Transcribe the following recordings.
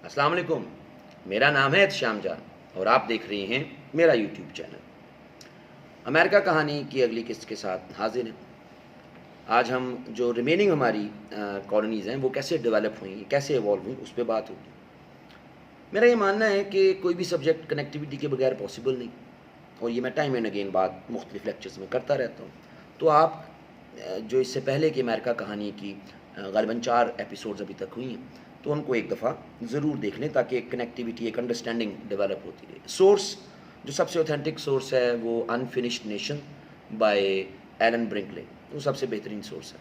अस्सलाम वालेकुम। मेरा नाम है श्याम जान और आप देख रहे हैं मेरा यूट्यूब चैनल। अमेरिका कहानी की अगली किस्त के साथ हाजिर हैं। आज हम जो रिमेनिंग हमारी कॉलोनीज़ हैं वो कैसे डेवलप हुई, कैसे इवॉल्व हुई, उस पर बात होगी। मेरा ये मानना है कि कोई भी सब्जेक्ट कनेक्टिविटी के बगैर पॉसिबल नहीं, और ये मैं टाइम एंड अगेन बात मुख्तलिफ लेक्चर्स में करता रहता हूँ। तो आप जो इससे पहले कि अमेरिका कहानी की ग़ालिबन 4 एपिसोड्स अभी तक हुई हैं, तो उनको एक दफ़ा ज़रूर देख लें ताकि एक कनेक्टिविटी, एक अंडरस्टैंडिंग डेवलप होती रहे। सोर्स जो सबसे ऑथेंटिक सोर्स है वो अनफिनिश्ड नेशन बाय एलन ब्रिंकले, वो सबसे बेहतरीन सोर्स है।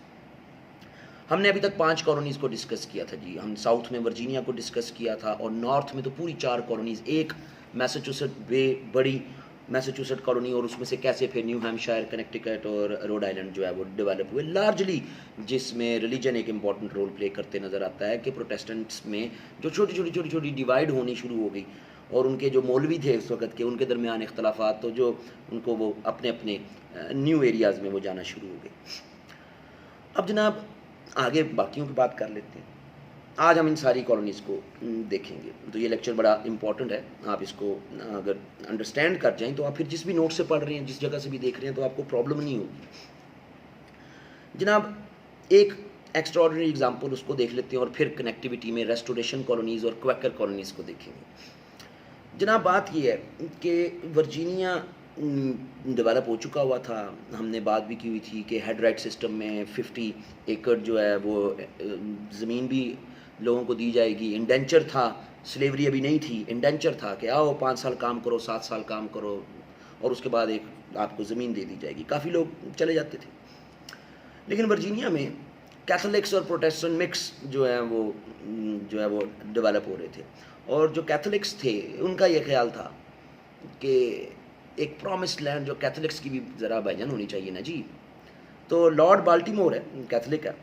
हमने अभी तक 5 कॉलोनीज़ को डिस्कस किया था जी। हम साउथ में वर्जीनिया को डिस्कस किया था, और नॉर्थ में तो पूरी 4 कॉलोनीज़, एक मैसाचुसेट बे, बड़ी मैसाचुसेट कॉलोनी, और उसमें से कैसे फिर न्यू हैम्पशायर, कनेक्टिकट और रोड आइलैंड जो है वो डेवलप हुए, लार्जली जिसमें रिलीजन एक इम्पॉर्टेंट रोल प्ले करते नज़र आता है। कि प्रोटेस्टेंट्स में जो छोटी छोटी डिवाइड होनी शुरू हो गई, और उनके जो मौलवी थे उस वक़्त के, उनके दरमियान इख्तलाफात, तो जो उनको वो अपने अपने न्यू एरियाज़ में वो जाना शुरू हो गए। अब जनाब आगे बाकियों की बात कर लेते हैं। आज हम इन सारी कॉलोनीज़ को देखेंगे, तो ये लेक्चर बड़ा इंपॉर्टेंट है। आप इसको अगर अंडरस्टैंड कर जाएं तो आप फिर जिस भी नोट से पढ़ रहे हैं, जिस जगह से भी देख रहे हैं, तो आपको प्रॉब्लम नहीं होगी। जनाब एक एक्स्ट्राऑर्डिनरी एग्जांपल उसको देख लेते हैं, और फिर कनेक्टिविटी में रेस्टोरेशन कॉलोनीज़ और क्वैकर कॉलोनीज़ को देखेंगे। जनाब बात ये है कि वर्जीनिया डेवलप हो चुका हुआ था। हमने बात भी की हुई थी कि हेड राइट सिस्टम में 50 एकड़ जो है वो ज़मीन भी लोगों को दी जाएगी। इंडेंचर था, स्लेवरी अभी नहीं थी, इंडेंचर था कि आओ 5 साल काम करो, 7 साल काम करो, और उसके बाद एक आपको ज़मीन दे दी जाएगी। काफ़ी लोग चले जाते थे। लेकिन वर्जीनिया में कैथोलिक्स और प्रोटेस्टेंट मिक्स जो है वो डेवलप हो रहे थे। और जो कैथोलिक्स थे उनका ये ख्याल था कि एक प्रॉमिस्ड लैंड, जो कैथोलिक्स की भी ज़रा भाईजान होनी चाहिए ना जी। तो लॉर्ड बाल्टीमोर है, कैथोलिक है।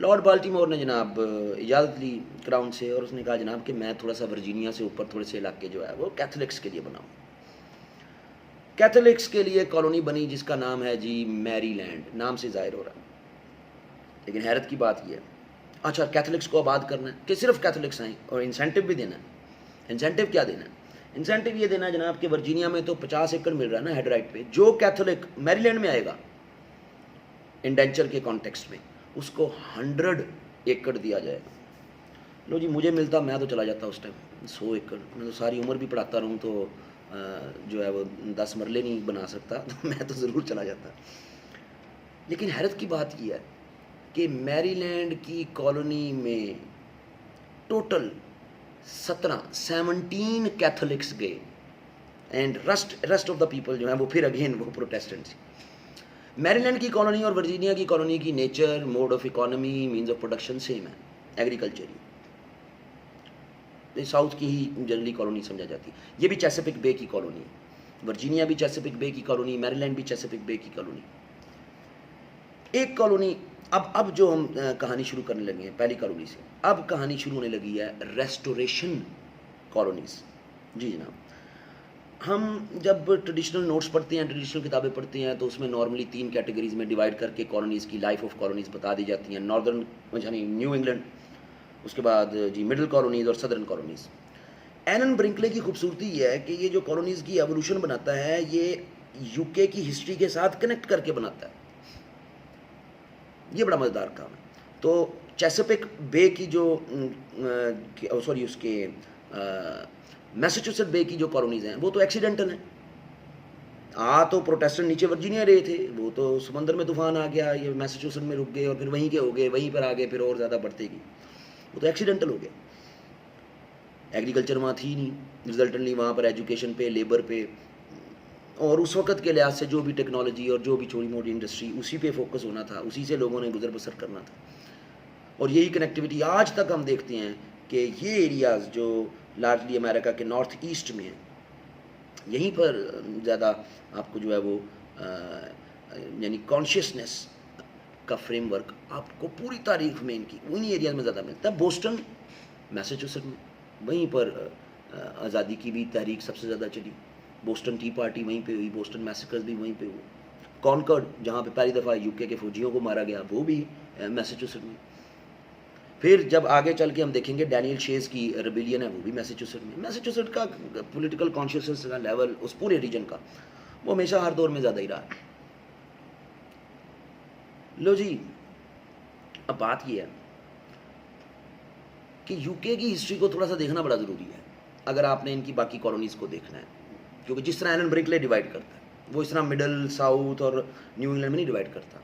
लॉर्ड बाल्टीमोर ने जनाब इजाज़त ली क्राउन से, और उसने कहा जनाब कि मैं थोड़ा सा वर्जीनिया से ऊपर थोड़े से इलाके जो है वो कैथोलिक्स के लिए बनाऊँ। कैथोलिक्स के लिए कॉलोनी बनी जिसका नाम है जी मैरीलैंड। नाम से ज़ाहिर हो रहा है, लेकिन हैरत की बात यह है, अच्छा कैथोलिक्स को आबाद करना है कि सिर्फ कैथोलिक्स आएँ, और इंसेंटिव भी देना है। इंसेंटिव क्या देना है? इंसेंटिव ये देना है जनाब कि वर्जीनिया में तो 50 एकड़ मिल रहा है ना हेड राइट पे, जो कैथोलिक मैरीलैंड में आएगा इंडेंचर के कॉन्टेक्स्ट में, उसको 100 एकड़ दिया जाएगा। लो जी, मुझे मिलता मैं तो चला जाता उस टाइम 100 एकड़। मैं तो सारी उम्र भी पढ़ाता रहूँ तो जो है वो 10 मरले नहीं बना सकता, तो मैं तो ज़रूर चला जाता। लेकिन हैरत की बात यह है कि मैरीलैंड की कॉलोनी में टोटल 17 कैथोलिक्स गए, and rest of the people जो है वो फिर अगेन वो प्रोटेस्टेंट्स। मैरीलैंड की कॉलोनी और वर्जीनिया की कॉलोनी की nature, mode of economy, means of production same है, एग्रीकल्चर ही। साउथ की ही जनरली कॉलोनी समझा जाती है। ये भी चेसापेक बे की कॉलोनी है, वर्जीनिया भी चेसापेक बे की कॉलोनी, मैरीलैंड भी चेसापेक बे की कॉलोनी। एक कॉलोनी अब जो हम कहानी शुरू करने लगे हैं पहली कॉलोनी से, अब कहानी शुरू होने लगी है रेस्टोरेशन कॉलोनीज़। जी जनाब, हम जब ट्रेडिशनल नोट्स पढ़ते हैं, ट्रेडिशनल किताबें पढ़ते हैं, तो उसमें नॉर्मली 3 कैटेगरीज़ में डिवाइड करके कॉलोनीज़ की लाइफ ऑफ कॉलोनीज़ बता दी जाती हैं। नॉर्दर्न यानी न्यू इंग्लैंड, उसके बाद जी मिडिल कॉलोनीज़ और सदर्न कॉलोनीज़। एलन ब्रिंकले की खूबसूरती ये है कि ये जो कॉलोनीज़ की एवोल्यूशन बनाता है, ये यूके की हिस्ट्री के साथ कनेक्ट करके बनाता है। ये बड़ा मज़ेदार काम है। तो चेसापेक बे की जो सॉरी उसके मैसाचुसेट्स बे की जो कॉलोनीज़ हैं वो तो एक्सीडेंटल हैं। तो प्रोटेस्टेंट नीचे वर्जीनिया रहे थे, वो तो समंदर में तूफान आ गया, ये मैसाचुसेट्स में रुक गए, और फिर वहीं के हो गए, वहीं पर आ गए, फिर और ज़्यादा बढ़ते गए, वो तो एक्सीडेंटल हो गया। एग्रीकल्चर वहाँ थी नहीं, रिजल्टेंटली वहाँ पर एजुकेशन पे, लेबर पे, और उस वक़्त के लिहाज से जो भी टेक्नोलॉजी और जो भी छोटी मोटी इंडस्ट्री, उसी पे फोकस होना था, उसी से लोगों ने गुजर बसर करना था। और यही कनेक्टिविटी आज तक हम देखते हैं कि ये एरियाज़ जो लार्जली अमेरिका के नॉर्थ ईस्ट में हैं, यहीं पर ज़्यादा आपको जो है वो यानी कॉन्शियसनेस का फ्रेमवर्क आपको पूरी तारीख में इनकी उन्हीं एरियाज़ में ज़्यादा मिलता है। बोस्टन मैसाचुसेट्स में, वहीं पर आज़ादी की भी तहरीक सबसे ज़्यादा चली। बोस्टन टी पार्टी वहीं पे हुई, बोस्टन मैसेकर्स भी वहीं पे हुए। कॉनकॉर्ड जहाँ पे पहली दफ़ा यूके के फौजियों को मारा गया, वो भी मैसाचुसेट्स में। फिर जब आगे चल के हम देखेंगे डैनियल शेज की रिबिलियन है, वो भी मैसेच्यूसेट में। मैसेच्यूसेट का पॉलिटिकल कॉन्शियसनेस का लेवल उस पूरे रीजन का वो हमेशा हर दौर में ज़्यादा ही रहा है। लो जी, अब बात ये है कि यूके की हिस्ट्री को थोड़ा सा देखना बड़ा ज़रूरी है अगर आपने इनकी बाकी कॉलोनीज़ को देखना है, क्योंकि जिस तरह एलन ब्रिंकले डिवाइड करता है वो इस तरह मिडल साउथ और न्यू इंग्लैंड में नहीं डिवाइड करता।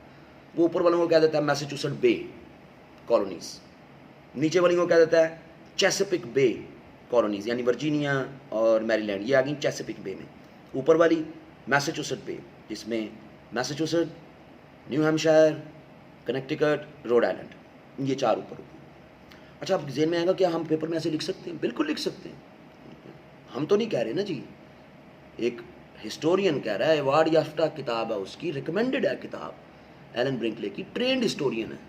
वो ऊपर वालों को कह देता है मैसेच्यूसेट बे कॉलोनीज़, नीचे वाली को कह देता है चेसापिक बे कॉलोनीज़, यानी वर्जीनिया और मैरीलैंड ये आ गई चेसापिक बे में। ऊपर वाली मैसेच्यूसेट बे, जिसमें Massachusetts, New Hampshire, Connecticut, Rhode Island, ये चार ऊपर। अच्छा, अब जेन में आएगा क्या हम पेपर में ऐसे लिख सकते हैं? बिल्कुल लिख सकते हैं। हम तो नहीं कह रहे ना जी, एक हिस्टोरियन कह रहा है, अवार्ड याफ्ता किताब है उसकी, रिकमेंडेड है किताब एलन ब्रिंकले की, ट्रेंड हिस्टोरियन है,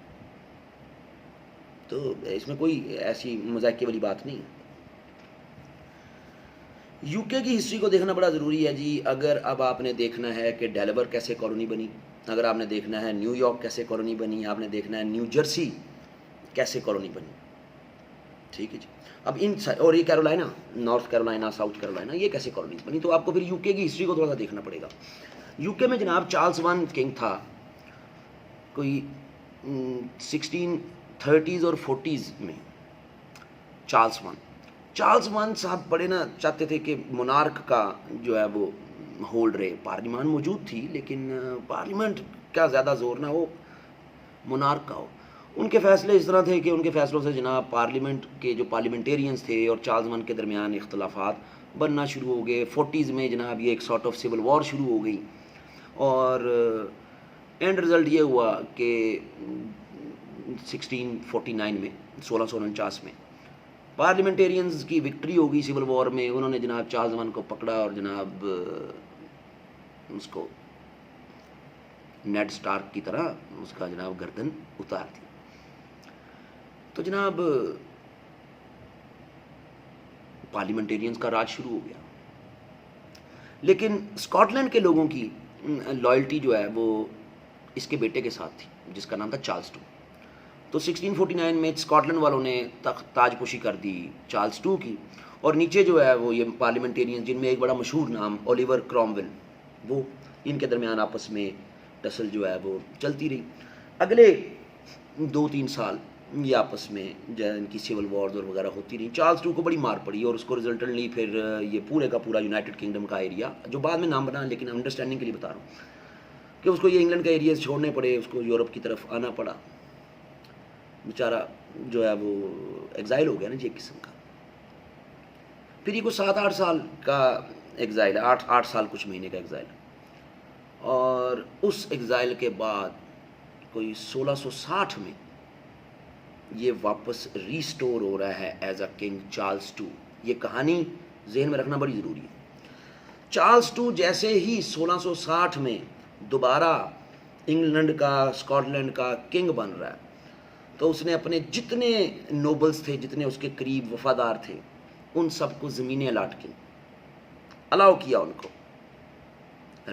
तो इसमें कोई ऐसी मजाक वाली बात नहीं है। यूके की हिस्ट्री को देखना बड़ा ज़रूरी है जी। अगर अब आपने देखना है कि डेलावेयर कैसे कॉलोनी बनी, अगर आपने देखना है न्यूयॉर्क कैसे कॉलोनी बनी, आपने देखना है न्यू जर्सी कैसे कॉलोनी बनी, ठीक है जी। अब इन और ये Carolina, north Carolina, South Carolina, ये कैसे कॉलोनीज बनी, तो आपको फिर यूके की हिस्ट्री को थोड़ा सा देखना पड़ेगा। यूके में जनाब चार्ल्स वन किंग था, कोई 1630s और 40s में। चार्ल्स वन साहब बड़े ना चाहते थे कि मोनार्क का जो है वो होल्ड रहे। पार्लियामेंट मौजूद थी लेकिन पार्लियामेंट का ज़्यादा जोर ना हो, मोनार्क का हो। उनके फैसले इस तरह थे कि उनके फैसलों से जनाब पार्लियामेंट के जो पार्लियामेंटेरियंस थे और चार्ल्स वन के दरमियान इख्तलाफात बनना शुरू हो गए। 40s में जनाब ये एक सॉर्ट ऑफ सिविल वॉर शुरू हो गई और एंड रिज़ल्ट ये हुआ कि 1649 में, 1649 में पार्लियामेंटेरियंस की विक्ट्री हो गई सिविल वॉर में। उन्होंने जनाब चार्ल्स वन को पकड़ा और जनाब उसको नेड स्टार्क की तरह उसका जनाब गर्दन उतार दी। तो जनाब पार्लियामेंटेरियंस का राज शुरू हो गया। लेकिन स्कॉटलैंड के लोगों की लॉयल्टी जो है वो इसके बेटे के साथ थी जिसका नाम था चार्ल्स टू। तो 1649 में स्कॉटलैंड वालों ने ताजपोशी कर दी चार्ल्स टू की, और नीचे जो है वो ये पार्लियामेंटेरियंस, जिनमें एक बड़ा मशहूर नाम ओलिवर क्रॉमवेल, वो इनके दरमियान आपस में टसल जो है वो चलती रही। अगले 2-3 साल ये आपस में इनकी सिविल वॉर्स और वगैरह होती रही। चार्ल्स टू को बड़ी मार पड़ी और उसको रिजल्टेंटली फिर ये पूरे का पूरा यूनाइटेड किंगडम का एरिया, जो बाद में नाम बना लेकिन अंडरस्टैंडिंग के लिए बता रहा हूँ कि उसको ये इंग्लैंड का एरिया छोड़ने पड़े, उसको यूरोप की तरफ आना पड़ा। बेचारा जो है वो एग्जाइल हो गया ना जी एक किस्म का। फिर ये कुछ 7-8 साल का एग्जाइल है, 8 साल कुछ महीने का एग्जाइल। और उस एग्जाइल के बाद कोई 1660 में ये वापस रीस्टोर हो रहा है as a king Charles two. ये कहानी जहन में रखना बड़ी ज़रूरी है। चार्ल्स टू जैसे ही 1660 में दोबारा इंग्लैंड का, स्कॉटलैंड का किंग बन रहा है, तो उसने अपने जितने नोबल्स थे, जितने उसके करीब वफादार थे, उन सबको ज़मीनें अलाट की, अलाउ किया उनको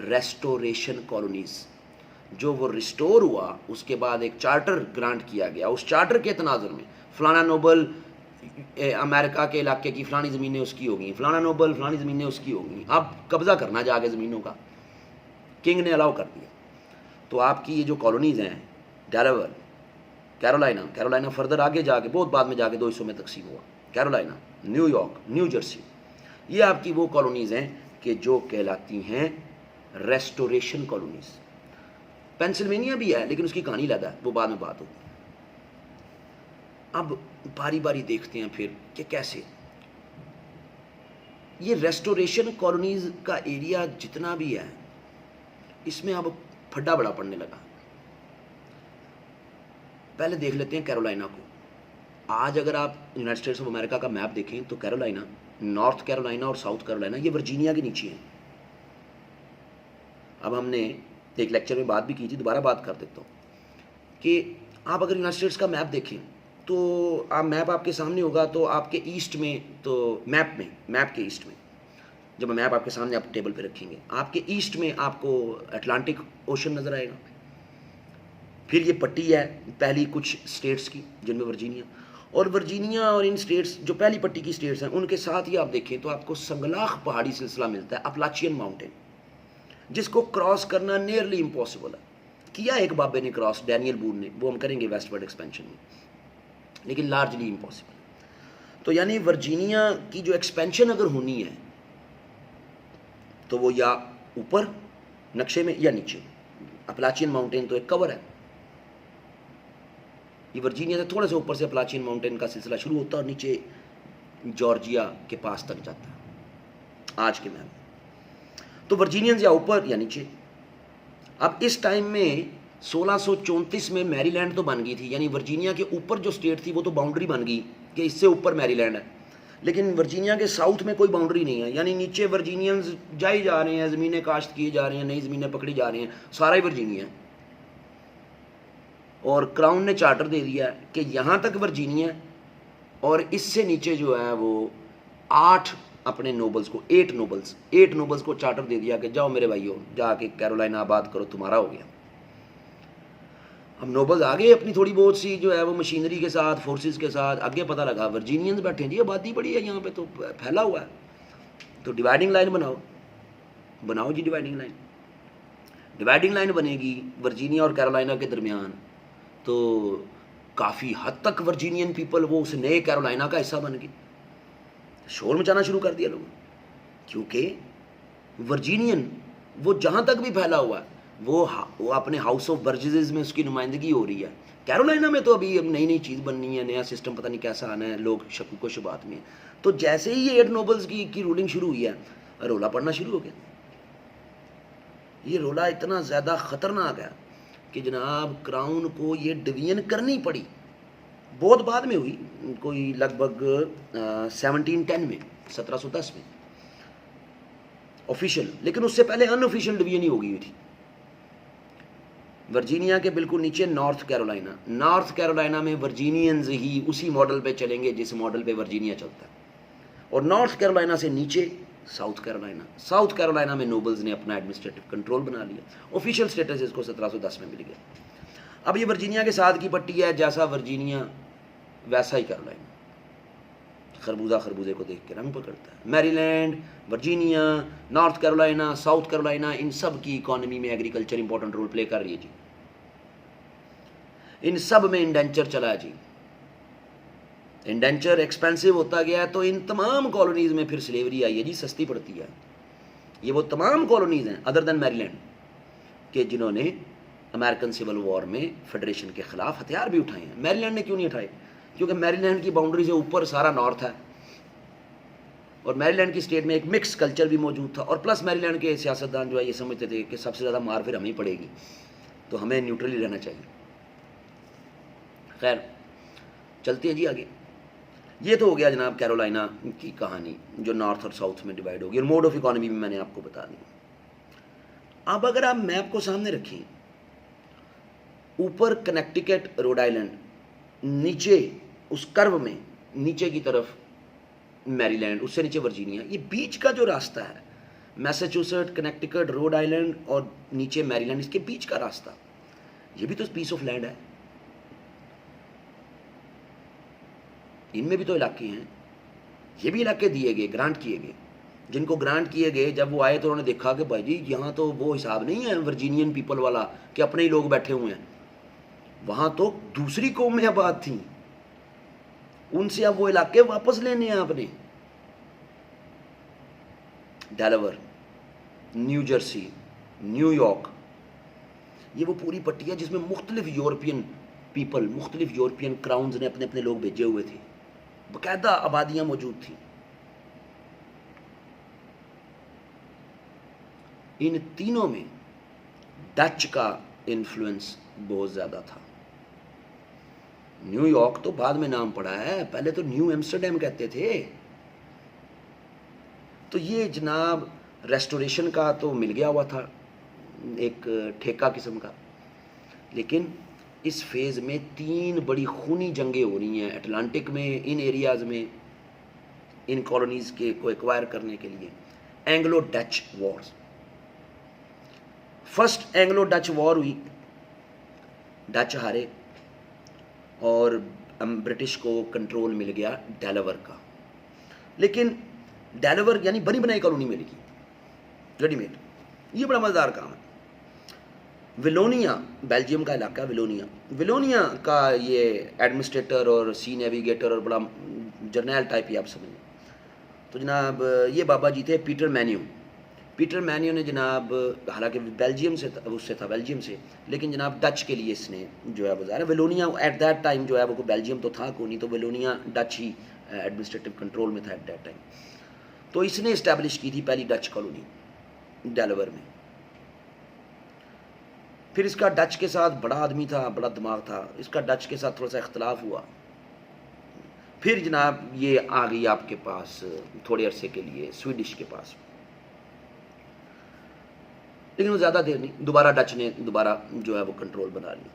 रेस्टोरेशन कॉलोनीज़। जो वो रिस्टोर हुआ उसके बाद एक चार्टर ग्रांट किया गया। उस चार्टर के तनाजुर में फ़लाना नोबल अमेरिका के इलाके की फ़लानी ज़मीनें उसकी हो गई, फ़लाना नोबल फ़लानी ज़मीनें उसकी हो गई। अब कब्ज़ा करना जाके ज़मीनों का किंग ने अलाउ कर दिया। तो आपकी ये जो कॉलोनीज़ हैं, डेलावेयर, कैरोलिना फर्दर आगे जाके बहुत बाद में जाके 2 हिस्सों में तकसीम हुआ, कैरोलिना, न्यूयॉर्क, न्यू जर्सी, ये आपकी वो कॉलोनीज़ हैं कि जो कहलाती हैं रेस्टोरेशन कॉलोनीज़। पेंसिल्वेनिया भी है लेकिन उसकी कहानी अलग है, वो बाद में बात होगी। अब बारी बारी देखते हैं फिर कि कैसे ये रेस्टोरेशन कॉलोनीज़ का एरिया जितना भी है, इसमें अब फड्डा बड़ा पड़ने लगा। पहले देख लेते हैं कैरोलिना को। आज अगर आप यूनाइटेड स्टेट्स ऑफ अमेरिका का मैप देखें तो कैरोलिना, नॉर्थ कैरोलिना और साउथ कैरोलिना ये वर्जीनिया के नीचे हैं। अब हमने एक लेक्चर में बात भी की थी, दोबारा बात कर देता हूँ कि आप अगर यूनाइटेड स्टेट्स का मैप देखें तो आप मैप आपके सामने होगा, तो आपके ईस्ट में, तो मैप के ईस्ट में, जब मैप आपके सामने आप टेबल पे रखेंगे, आपके ईस्ट में आपको अटलांटिक ओशन नज़र आएगा। फिर ये पट्टी है पहली कुछ स्टेट्स की जिनमें वर्जीनिया, और वर्जीनिया और इन स्टेट्स जो पहली पट्टी की स्टेट्स हैं उनके साथ ही आप देखें तो आपको संगलाख पहाड़ी सिलसिला मिलता है, अपलाचियन माउंटेन, जिसको क्रॉस करना नियरली इम्पॉसिबल है। किया एक बाबे ने क्रॉस, डैनियल बून ने, वो हम करेंगे वेस्टवर्ड एक्सपेंशन में, लेकिन लार्जली इम्पॉसिबल। तो यानी वर्जीनिया की जो एक्सपेंशन अगर होनी है तो वो या ऊपर नक्शे में या नीचे। अपलाचियन माउंटेन तो एक कवर है, ये वर्जीनिया से थोड़े से ऊपर से अपलाचियन माउंटेन का सिलसिला शुरू होता है और नीचे जॉर्जिया के पास तक जाता है आज के मैप। तो वर्जीनियंस या ऊपर या नीचे। अब इस टाइम में 1634 में मैरीलैंड तो बन गई थी, यानी वर्जीनिया के ऊपर जो स्टेट थी वो तो बाउंड्री बन गई कि इससे ऊपर मैरीलैंड है, लेकिन वर्जीनिया के साउथ में कोई बाउंड्री नहीं है, यानी नीचे वर्जीनियंस जाए जा रहे हैं, ज़मीनें काश्त किए जा रहे हैं, नई ज़मीनें पकड़ी जा रही हैं, सारा ही वर्जीनिया है। और क्राउन ने चार्टर दे दिया कि यहाँ तक वर्जीनिया और इससे नीचे जो है वो 8 अपने नोबल्स को, 8 नोबल्स को चार्टर दे दिया कि जाओ मेरे भाइयों, जाके कैरोलिना आबाद करो, तुम्हारा हो गया। अब नोबल्स आगे अपनी थोड़ी बहुत सी जो है वो मशीनरी के साथ, फोर्सेस के साथ, आगे पता लगा वर्जीनियंस बैठे हैं जी, आबादी बड़ी है यहाँ पे, तो फैला हुआ है, तो डिवाइडिंग लाइन बनाओ जी, डिवाइडिंग लाइन बनेगी वर्जीनिया और कैरोलिना के दरमियान। तो काफ़ी हद तक वर्जीनियन पीपल वो उस नए कैरोलिना का हिस्सा बन गए, शोर मचाना शुरू कर दिया लोगों, क्योंकि वर्जीनियन वो जहाँ तक भी फैला हुआ है वो अपने हाउस ऑफ बर्जेस में उसकी नुमाइंदगी हो रही है। कैरोलिना में तो अभी नई नई चीज़ बननी है, नया सिस्टम पता नहीं कैसा आना है, लोग शक्कू शुबात में। तो जैसे ही ये 8 नोबल्स की रूलिंग शुरू हुई है, रोला पड़ना शुरू हो गया। ये रोला इतना ज़्यादा ख़तरनाक है कि जनाब क्राउन को ये डिवीजन करनी पड़ी, बहुत बाद में हुई, कोई लगभग 1710 में, 1710 में ऑफिशियल, लेकिन उससे पहले अनऑफिशियल डिवीजन ही हो गई थी। वर्जीनिया के बिल्कुल नीचे नॉर्थ कैरोलिना में वर्जीनियंस ही उसी मॉडल पे चलेंगे जिस मॉडल पे वर्जीनिया चलता है, और नॉर्थ कैरोलिना से नीचे साउथ कैरोलिना में नोबल्स ने अपना एडमिनिस्ट्रेटिव कंट्रोल बना लिया, ऑफिशियल स्टेटस इसको 1710 में मिल गया। अब ये वर्जीनिया के साथ की पट्टी है, जैसा वर्जीनिया वैसा ही कैरोलिना, खरबूजे को देख के रंग पकड़ता है। Maryland, Virginia, North Carolina, South Carolina, इन सब की इकोनॉमी में एग्रीकल्चर इंपॉर्टेंट रोल प्ले कर रही है जी। इन सब में इंडेंचर चला है जी, इंडेंचर एक्सपेंसिव होता गया है, तो इन तमाम कॉलोनीज में फिर स्लेवरी आई है जी, सस्ती पड़ती है। ये वो तमाम कॉलोनीज हैं अदर देन मैरीलैंड के जिन्होंने अमेरिकन सिविल वॉर में फेडरेशन के खिलाफ हथियार भी उठाए हैं। मैरीलैंड ने क्यों नहीं उठाए? क्योंकि मैरीलैंड की बाउंड्री से ऊपर सारा नॉर्थ है, और मैरीलैंड की स्टेट में एक मिक्स कल्चर भी मौजूद था, और प्लस मैरीलैंड के सियासतदान जो है ये समझते थे कि सबसे ज़्यादा मार फिर हमें पड़ेगी, तो हमें न्यूट्रली रहना चाहिए। खैर चलती है जी आगे। ये तो हो गया जनाब कैरोलिना की कहानी, जो नॉर्थ और साउथ में डिवाइड होगी, और मोड ऑफ इकोनॉमी भी मैंने आपको बता दी। अब अगर आप मैप को सामने रखें, ऊपर कनेक्टिकट, रोड आइलैंड, नीचे उस कर्व में नीचे की तरफ मैरीलैंड, उससे नीचे वर्जीनिया, ये बीच का जो रास्ता है, मैसाचुसेट्स, कनेक्टिकट, रोड आइलैंड और नीचे मैरीलैंड, इसके बीच का रास्ता, ये भी तो पीस ऑफ लैंड है। इनमें भी तो इलाके हैं, ये भी इलाके दिए गए, ग्रांट किए गए। जिनको ग्रांट किए गए, जब वो आए तो उन्होंने देखा कि भाई जी यहाँ तो वो हिसाब नहीं है वर्जीनियन पीपल वाला कि अपने ही लोग बैठे हुए हैं, वहाँ तो दूसरी कौमें आबाद थी, उनसे अब वो इलाके वापस लेने हैं आपने। डेलावेयर, न्यू जर्सी, न्यूयॉर्क, ये वो पूरी पट्टी है जिसमें मुख्तलिफ यूरोपियन पीपल, मुख्तलिफ यूरोपियन क्राउन्स ने अपने अपने लोग भेजे हुए थे, बाकायदा आबादियां मौजूद थी। इन तीनों में डच का इन्फ्लुएंस बहुत ज़्यादा था। न्यूयॉर्क तो बाद में नाम पड़ा है, पहले तो न्यू एम्स्टरडैम कहते थे। तो ये जनाब रेस्टोरेशन का तो मिल गया हुआ था, एक ठेका किस्म का, लेकिन इस फेज़ में 3 बड़ी खूनी जंगें हो रही हैं अटलांटिक में, इन एरियाज़ में, इन कॉलोनीज़ के को एक्वायर करने के लिए। Anglo Dutch Wars, first Anglo Dutch war हुई, डच हारे, और ब्रिटिश को कंट्रोल मिल गया डेलावेयर का। लेकिन डेलावेयर यानी बनी बनाई कॉलोनी मिलेगी, रेडीमेड। ये बड़ा मज़ेदार काम है। विलोनिया बेल्जियम का इलाका, विलोनिया का ये एडमिनिस्ट्रेटर और सी नेविगेटर और बड़ा जर्नैल टाइप ही आप समझें। तो जनाब ये बाबा जी थे पीटर मैन्यू ने जनाब, हालांकि बेल्जियम से उससे था, बेल्जियम से, लेकिन जनाब डच के लिए इसने जो है गुजारा। विलोनिया एट दैट टाइम जो है वो बेल्जियम तो था को नहीं, तो विलोनिया डच ही एडमिनिस्ट्रेटिव कंट्रोल में था एट दैट टाइम। तो इसने इस्टेब्लिश की थी पहली डच कॉलोनी डेलावेयर में। फिर इसका डच के साथ बड़ा आदमी था, बड़ा दिमाग था, इसका डच के साथ थोड़ा सा इख्तलाफ हुआ। फिर जनाब ये आ गई आपके पास थोड़े अरसे के लिए स्वीडिश के पास, लेकिन वो ज़्यादा देर नहीं, दोबारा डच ने दोबारा जो है वो कंट्रोल बना लिया।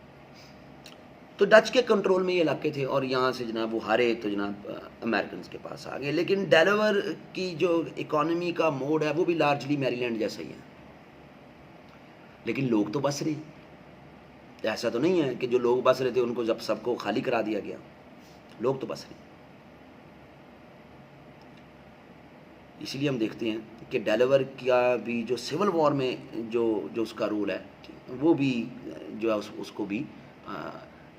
तो डच के कंट्रोल में ये इलाके थे और यहाँ से जनाब वो हारे तो जनाब अमेरिकन के पास आ गए। लेकिन डेलावेयर की जो इकॉनमी का मोड है वो भी लार्जली मैरीलैंड जैसा ही है, लेकिन लोग तो बस रहे। ऐसा तो नहीं है कि जो लोग बस रहे थे उनको जब सबको खाली करा दिया गया, लोग तो बस रहे। इसीलिए हम देखते हैं कि डेलावेयर का भी जो सिविल वॉर में जो उसका रोल है वो भी जो है उसको भी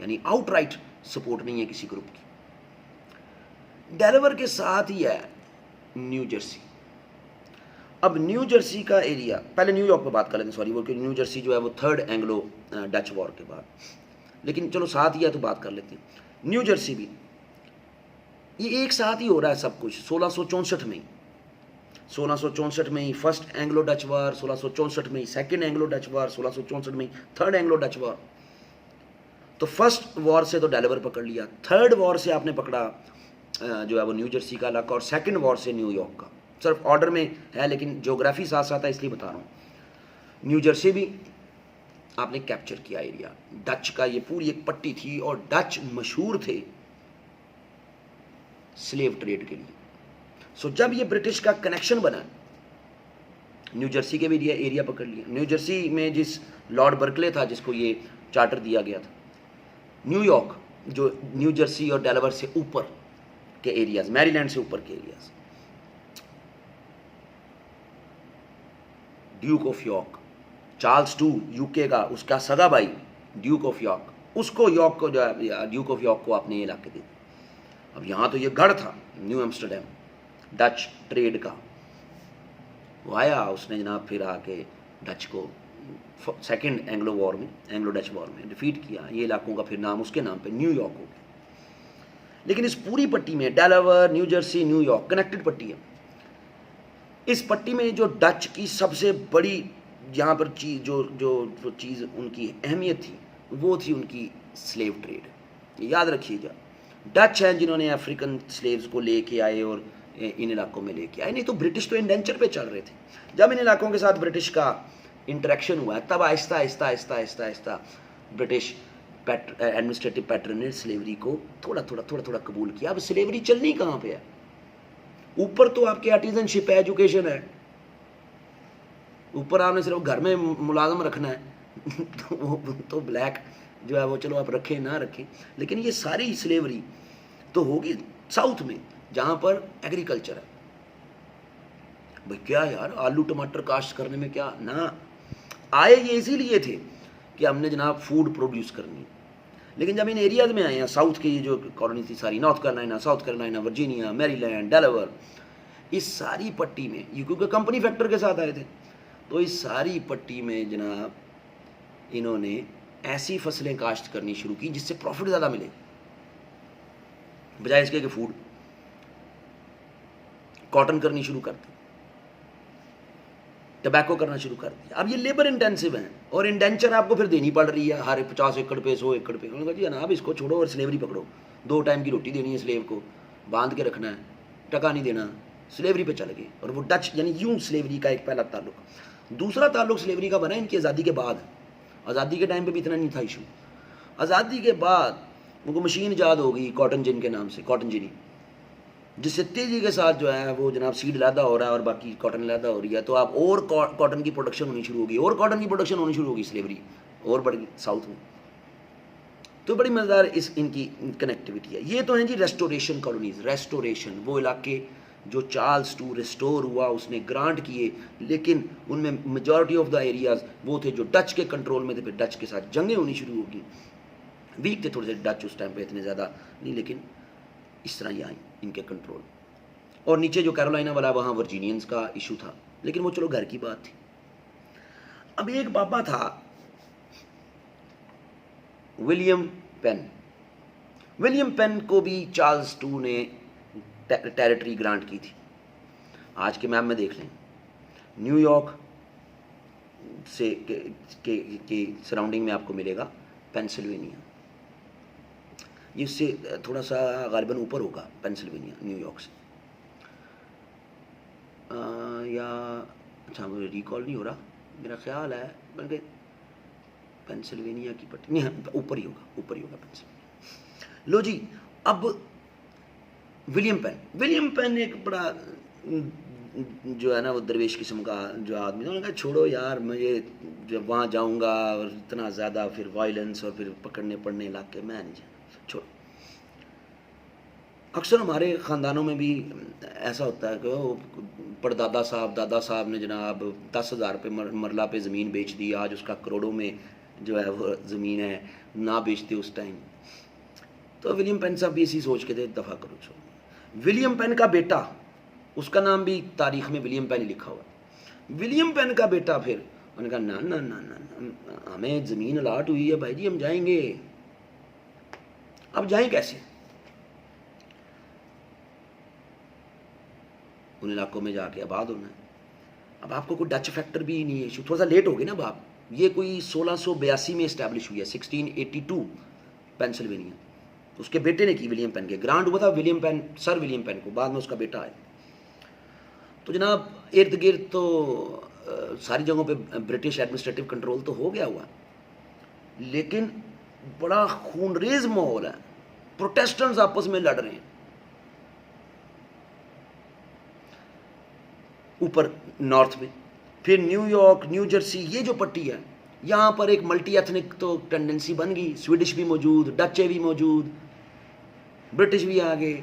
यानी आउटराइट सपोर्ट नहीं है किसी ग्रुप की। डेलावेयर के साथ ही है न्यू जर्सी। अब न्यू जर्सी का एरिया, पहले न्यूयॉर्क पर बात कर लेते हैं, सॉरी, वो कि न्यू जर्सी जो है वो थर्ड एंग्लो डच वॉर के बाद, लेकिन चलो साथ ही है तो बात कर लेते हैं। न्यू जर्सी भी ये एक साथ ही हो रहा है सब कुछ। 1664 में 1664 में ही फर्स्ट एंग्लो डच वार, 1664 में ही सेकेंड एंग्लो डच वार, 1664 में ही थर्ड एंग्लो डच वार। तो फर्स्ट वॉर से तो डेलावेयर पकड़ लिया, थर्ड वॉर से आपने पकड़ा जो है वो न्यू जर्सी का इलाका, और सेकेंड वॉर से न्यूयॉर्क का। सिर्फ ऑर्डर में है लेकिन ज्योग्राफी साथ साथ है इसलिए बता रहा हूँ। न्यू जर्सी भी आपने कैप्चर किया एरिया, डच का ये पूरी एक पट्टी थी, और डच मशहूर थे स्लेव ट्रेड के लिए। सो जब ये ब्रिटिश का कनेक्शन बना, न्यू जर्सी के भी एरिया पकड़ लिया। न्यू जर्सी में जिस लॉर्ड बर्कले था जिसको ये चार्टर दिया गया था, न्यूयॉर्क जो न्यू जर्सी और डेलावेयर से ऊपर के एरियाज, मैरीलैंड से ऊपर के areas, Duke of York, Charles to UK का उसका सगा भाई ड्यूक ऑफ यॉर्क, उसको यॉर्क को जो है ड्यूक ऑफ यॉर्क को अपने ये इलाके दे। अब यहाँ तो ये गढ़ था न्यू एम्स्टरडैम डच ट्रेड का, वो आया उसने जनाब फिर आके डच को सेकेंड एंग्लो वॉर में, एंग्लो डच वॉर में डिफीट किया। ये इलाकों का फिर नाम उसके नाम पे न्यूयॉर्क हो गया। लेकिन इस पूरी पट्टी में Delaware, new Jersey, New York connected पट्टी है। इस पट्टी में जो डच की सबसे बड़ी यहाँ पर चीज़ जो चीज़ उनकी अहमियत थी वो थी उनकी स्लेव ट्रेड। याद रखिएगा, डच हैं जिन्होंने अफ्रीकन स्लेव्स को लेके आए और इन इलाकों में लेके आए, नहीं तो ब्रिटिश तो इंडेंचर पे चल रहे थे। जब इन इलाकों के साथ ब्रिटिश का इंटरेक्शन हुआ है तब Aahista Aahista Aahista Aahista Aahista British administrative pattern ने स्लेवरी को थोड़ा थोड़ा कबूल किया। अब स्लेवरी चलनी कहाँ पे है? ऊपर तो आपके आर्टिजनशिप है, एजुकेशन है, ऊपर आपने सिर्फ घर में मुलाजम रखना है तो ब्लैक जो है वो चलो आप रखें ना रखें, लेकिन ये सारी स्लेवरी तो होगी साउथ में जहाँ पर एग्रीकल्चर है। भाई क्या यार, आलू टमाटर काश्त करने में क्या ना आए, ये इसीलिए थे कि हमने जनाब फूड प्रोड्यूस करनी। लेकिन जब इन एरियाज में आए हैं साउथ की जो कॉलोनी थी सारी, north Carolina, South Carolina, Virginia, Maryland, Delaware, इस सारी पट्टी में ये क्योंकि कंपनी फैक्टर के साथ आए थे, तो इस सारी पट्टी में जनाब इन्होंने ऐसी फसलें काश्त करनी शुरू की जिससे प्रॉफिट ज़्यादा मिले, बजाय इसके कि फूड। कॉटन करनी शुरू कर दी, टबैको करना शुरू कर दिया। अब ये लेबर इंटेंसिव हैं और इंडेंचर आपको फिर देनी पड़ रही है हर 50 एकड़ पे 100 एकड़ पे। उन्होंने कहा जी जनाब इसको छोड़ो और स्लेवरी पकड़ो, 2 टाइम की रोटी देनी है स्लेव को, बांध के रखना है, टका नहीं देना, स्लेवरी पे चल गए। और वो डच यानी यूं स्लेवरी का एक पहला ताल्लुक। दूसरा ताल्लुक स्लेवरी का बना इनकी आज़ादी के बाद। आज़ादी के टाइम पर भी इतना नहीं था इशू, आज़ादी के बाद उनको मशीन ईजाद हो गई कॉटन जिन के नाम से, कॉटन जिनी, जिससे तेज़ी के साथ जो है वो जनाब सीड लैदा हो रहा है और बाकी कॉटन लैदा हो रही है। तो आप और कॉटन की प्रोडक्शन होनी शुरू होगी, और कॉटन की प्रोडक्शन होनी शुरू होगी, स्लेवरी और बढ़ गई साउथ में। तो बड़ी मज़ेदार इस इनकी कनेक्टिविटी है। ये तो हैं जी रेस्टोरेशन कॉलोनीज़, रेस्टोरेशन वो इलाके जो चार्ल्स टू रिस्टोर हुआ, उसने ग्रांट किए, लेकिन उनमें मेजॉरिटी ऑफ द एरियाज़ वो थे जो डच के कंट्रोल में थे। फिर डच के साथ जंगें होनी शुरू होगी, वीक थे थोड़े से डच उस टाइम पे, इतने ज़्यादा नहीं, लेकिन इस तरह ही आई इनके कंट्रोल। और नीचे जो कैरोलिना वाला वहाँ वर्जीनियंस का इशू था, लेकिन वो चलो घर की बात थी। अब एक बाबा था विलियम पेन। विलियम पेन को भी चार्ल्स टू ने टेरिटरी ग्रांट की थी। आज के मैप में देख लें, न्यूयॉर्क से के सराउंडिंग में आपको मिलेगा पेंसिल्वेनिया। ये इससे थोड़ा सा गालिबन ऊपर होगा पेंसिल्वेनिया न्यूयॉर्क से, या अच्छा मुझे रिकॉल नहीं हो रहा, मेरा ख्याल है बल्कि पेंसिल्वेनिया की पट्टी नहीं, ऊपर ही होगा पेंसिल्वेनिया। लो जी, अब विलियम पेन एक बड़ा जो है ना वो दरवेश किस्म का जो आदमी, उन्होंने कहा छोड़ो यार, मुझे जब वहाँ जाऊँगा और इतना ज़्यादा फिर वायलेंस और फिर पकड़ने पड़ने इलाके, मैं नहीं जाना, छोड़ो। अक्सर हमारे ख़ानदानों में भी ऐसा होता है कि वो परदादा साहब दादा साहब ने जनाब 10,000 रुपये मरला पे ज़मीन बेच दी, आज उसका करोड़ों में जो है वो ज़मीन है, ना बेचते उस टाइम। तो विलियम पेन साहब भी इसी सोच के थे, दफ़ा करो छोड़ो। विलियम पेन का बेटा, उसका नाम भी तारीख में विलियम पेन लिखा हुआ। विलियम पेन का बेटा फिर उन्होंने कहा ना ना ना ना, हमें ज़मीन अलाट हुई है भाई जी, हम जाएंगे। अब जाएं कैसे? उन इलाकों में जाके आबाद होना है। अब आपको कोई डच फैक्टर भी नहीं है, थोड़ा सा लेट हो गए ना बाप। ये कोई 1682 में इस्टेब्लिश हुई है, 1682 पेंसिल्वेनिया। उसके बेटे ने की, विलियम पेन के ग्रांट हुआ था William pen, sir William pen को, बाद में उसका बेटा आया। तो जनाब इर्द गिर्द तो सारी जगहों पे ब्रिटिश एडमिनिस्ट्रेटिव कंट्रोल तो हो गया हुआ, लेकिन बड़ा खूनरेज माहौल है, प्रोटेस्टेंट्स आपस में लड़ रहे हैं। ऊपर नॉर्थ में, फिर न्यूयॉर्क, न्यू जर्सी, ये जो पट्टी है, यहाँ पर एक मल्टी एथनिक तो टेंडेंसी बन गई। स्वीडिश भी मौजूद, डचे भी मौजूद, ब्रिटिश भी आ गए,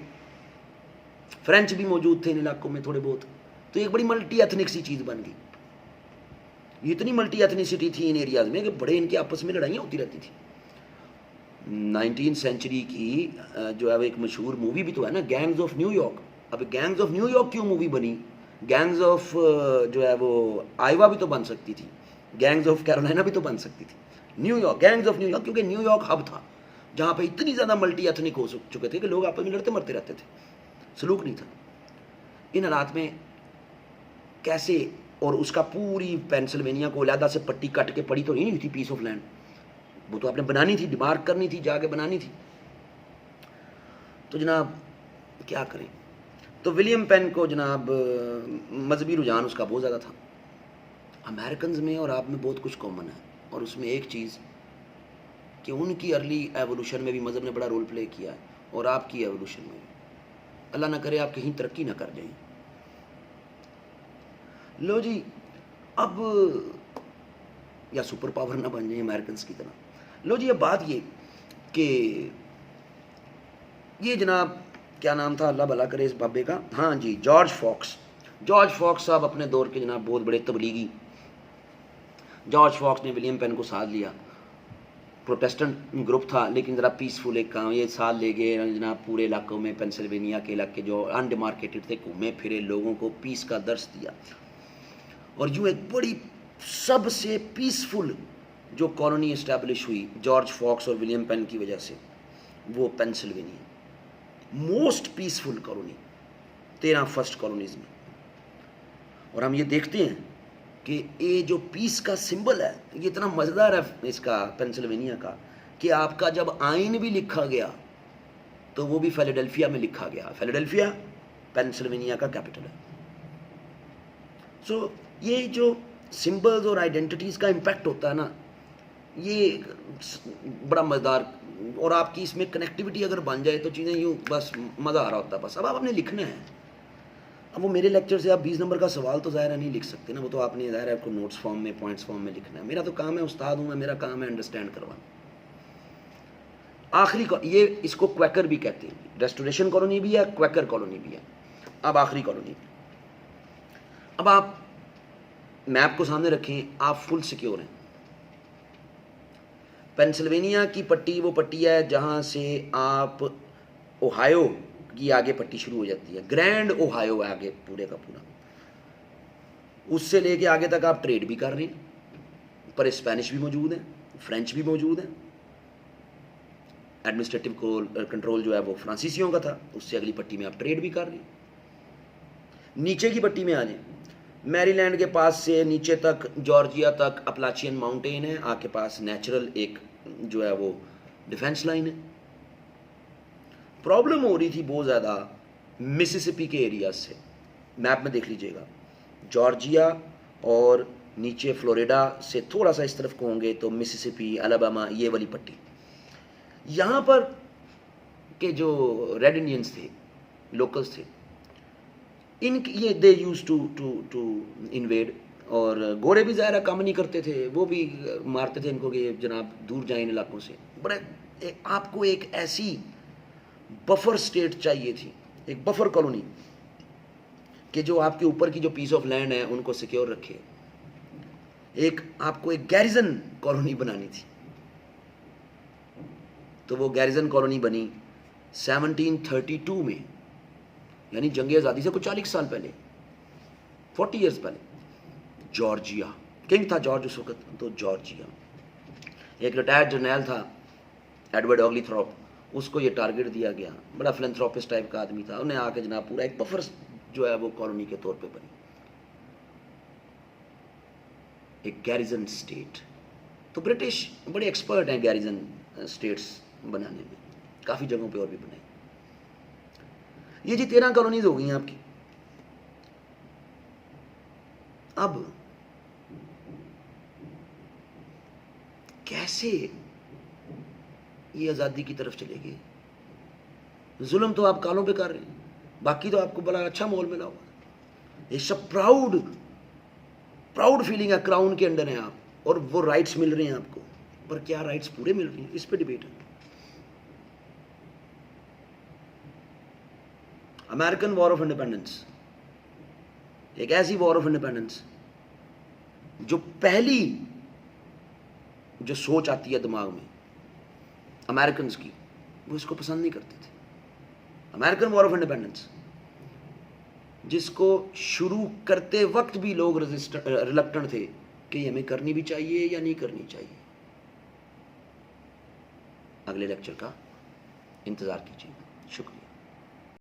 फ्रेंच भी मौजूद थे इन इलाकों में थोड़े बहुत। तो एक बड़ी मल्टी एथनिक सी चीज़ बन गई। इतनी मल्टी एथनिसिटी थी इन एरियाज में कि बड़े इनके आपस में लड़ाइयाँ होती रहती थी। 19वीं सेंचुरी की जो है एक मशहूर मूवी भी तो है ना, गैंग्स ऑफ न्यूयॉर्क। अब गैंग्स ऑफ न्यूयॉर्क क्यों मूवी बनी? गैंग्स ऑफ जो है वो आइवा भी तो बन सकती थी, गैंग्स ऑफ कैरोलिना भी तो बन सकती थी। न्यूयॉर्क, गैंग्स ऑफ न्यूयॉर्क, क्योंकि न्यूयॉर्क हब था जहाँ पे इतनी ज़्यादा मल्टी एथनिक हो चुके थे कि लोग आपस में लड़ते मरते रहते थे, सलूक नहीं था। इन हालात में कैसे, और उसका पूरी पेंसिल्वेनिया को अलहदा से पट्टी कट के पड़ी तो नहीं हुई थी पीस ऑफ लैंड, वो तो आपने बनानी थी, डिमार्क करनी थी, जाके बनानी थी। तो जनाब क्या करें? तो विलियम पेन को जनाब मजहबी रुझान उसका बहुत ज़्यादा था। अमेरिकन्स में और आप में बहुत कुछ कॉमन है, और उसमें एक चीज़ कि उनकी अर्ली एवोल्यूशन में भी मज़हब ने बड़ा रोल प्ले किया है, और आपकी एवोल्यूशन में भी। अल्लाह ना करे आप कहीं तरक्की ना कर जाएं। लो जी, अब या सुपर पावर ना बन जाए अमेरिकन्स की तरह। लो जी, अब बात ये कि ये जनाब क्या नाम था, अल्लाह भला करे इस बाबे का, हाँ जी, जॉर्ज फॉक्स। जॉर्ज फॉक्स साहब अपने दौर के जनाब बहुत बड़े तबलीगी। जॉर्ज फॉक्स ने विलियम पेन को साथ लिया, प्रोटेस्टेंट ग्रुप था लेकिन ज़रा पीसफुल एक काम, ये साथ ले गए जनाब पूरे इलाकों में, पेंसिल्वेनिया के इलाके जो अनडिमार्केटेड थे, घूमे फिरे, लोगों को पीस का दर्स दिया। और यूँ एक बड़ी सबसे पीसफुल जो कॉलोनी इस्टेब्लिश हुई जॉर्ज फॉक्स और विलियम पेन की वजह से, वो Pennsylvania, most peaceful colony 13 first colonies में। और हम ये देखते हैं कि ये जो पीस का सिंबल है, ये इतना मज़ेदार है इसका पेंसिल्वेनिया का, कि आपका जब आइन भी लिखा गया तो वो भी फिलाडेल्फिया में लिखा गया। फिलाडेल्फिया पेंसिल्वेनिया का कैपिटल है। सो ये जो सिंबल्स और आइडेंटिटीज़ का इम्पैक्ट होता है ना, ये बड़ा मज़ेदार, और आपकी इसमें कनेक्टिविटी अगर बन जाए तो चीज़ें यूँ बस मज़ा आ रहा होता है। बस अब आपने लिखना है। अब वो मेरे लेक्चर से आप 20 नंबर का सवाल तो ज़ाहिर है नहीं लिख सकते ना, वो तो आपने ज़ाहिर है आपको नोट्स फॉर्म में, पॉइंट्स फॉर्म में लिखना है। मेरा तो काम है, उस्ताद हूँ मैं, मेरा काम है अंडरस्टैंड करवाना। ये इसको क्वैकर भी कहते हैं, रेस्टोरेशन कॉलोनी भी है, क्वैकर कॉलोनी भी है। अब आखिरी कॉलोनी, अब आप मैप को सामने रखें, आप फुल सिक्योर हैं। पेंसिल्वेनिया की पट्टी वो पट्टी है जहां से आप ओहायो की आगे पट्टी शुरू हो जाती है, ग्रैंड ओहायो है आगे पूरे का पूरा, उससे लेके आगे तक आप ट्रेड भी कर रहे हैं, पर स्पेनिश भी मौजूद है, फ्रेंच भी मौजूद है, एडमिनिस्ट्रेटिव कंट्रोल जो है वो फ्रांसीसियों का था, उससे अगली पट्टी में आप ट्रेड भी कर रहे हैं। नीचे की पट्टी में आ जाए, मैरीलैंड के पास से नीचे तक जॉर्जिया तक अपलाचियन माउंटेन है, आपके पास नेचुरल एक जो है वो डिफेंस लाइन है। प्रॉब्लम हो रही थी बहुत ज़्यादा मिसिसिपी के एरिया से, मैप में देख लीजिएगा, जॉर्जिया और नीचे फ्लोरिडा से थोड़ा सा इस तरफ को होंगे तो मिसिसिपी, अलाबामा, ये वाली पट्टी, यहाँ पर के जो रेड इंडियंस थे, लोकल्स थे, इन ये दे यूज टू इन्वेड, और गोरे भी ज़्यादा काम नहीं करते थे, वो भी मारते थे इनको कि जनाब दूर जाए इन इलाकों से। बड़े आपको एक ऐसी बफर स्टेट चाहिए थी, एक बफर कॉलोनी कि जो आपके ऊपर की जो पीस ऑफ लैंड है उनको सिक्योर रखे। एक आपको एक गैरिजन कॉलोनी बनानी थी, तो वो गैरिजन कॉलोनी बनी 1732 में, यानी जंग आज़ादी से कुछ 40 साल पहले, 40 ईयर्स पहले। जॉर्जिया, किंग था जॉर्ज उस वक्त, तो जॉर्जिया, एक रिटायर्ड जर्नल था एडवर्ड ऑग्लीथ्रॉप, उसको ये टारगेट दिया गया, बड़ा फिलैंथ्रोपिस्ट टाइप का आदमी था, उन्हें आके जनाब पूरा एक बफर जो है वो कॉलोनी के तौर पे बनी, एक गैरिजन स्टेट। तो ब्रिटिश बड़े एक्सपर्ट हैं गैरिजन स्टेट्स बनाने में, काफ़ी जगहों पे और भी बनाई। ये जी 13 कॉलोनीज हो गई हैं आपकी। अब कैसे ये आज़ादी की तरफ चले गए? जुल्म तो आप कालों पे कर रहे हैं, बाकी तो आपको बड़ा अच्छा मोल मिला हुआ। ये सब प्राउड फीलिंग है, क्राउन के अंडर हैं आप, और वो राइट्स मिल रहे हैं आपको, पर क्या राइट्स पूरे मिल रही हैं, इस पे डिबेट है। अमेरिकन वॉर ऑफ इंडिपेंडेंस एक ऐसी वॉर ऑफ इंडिपेंडेंस जो पहली जो सोच आती है दिमाग में अमेरिकन की, वो इसको पसंद नहीं करते थे। अमेरिकन वॉर ऑफ इंडिपेंडेंस जिसको शुरू करते वक्त भी लोग रिलक्टेंट थे कि हमें करनी भी चाहिए या नहीं करनी चाहिए। अगले लेक्चर का इंतज़ार कीजिए। शुक्रिया।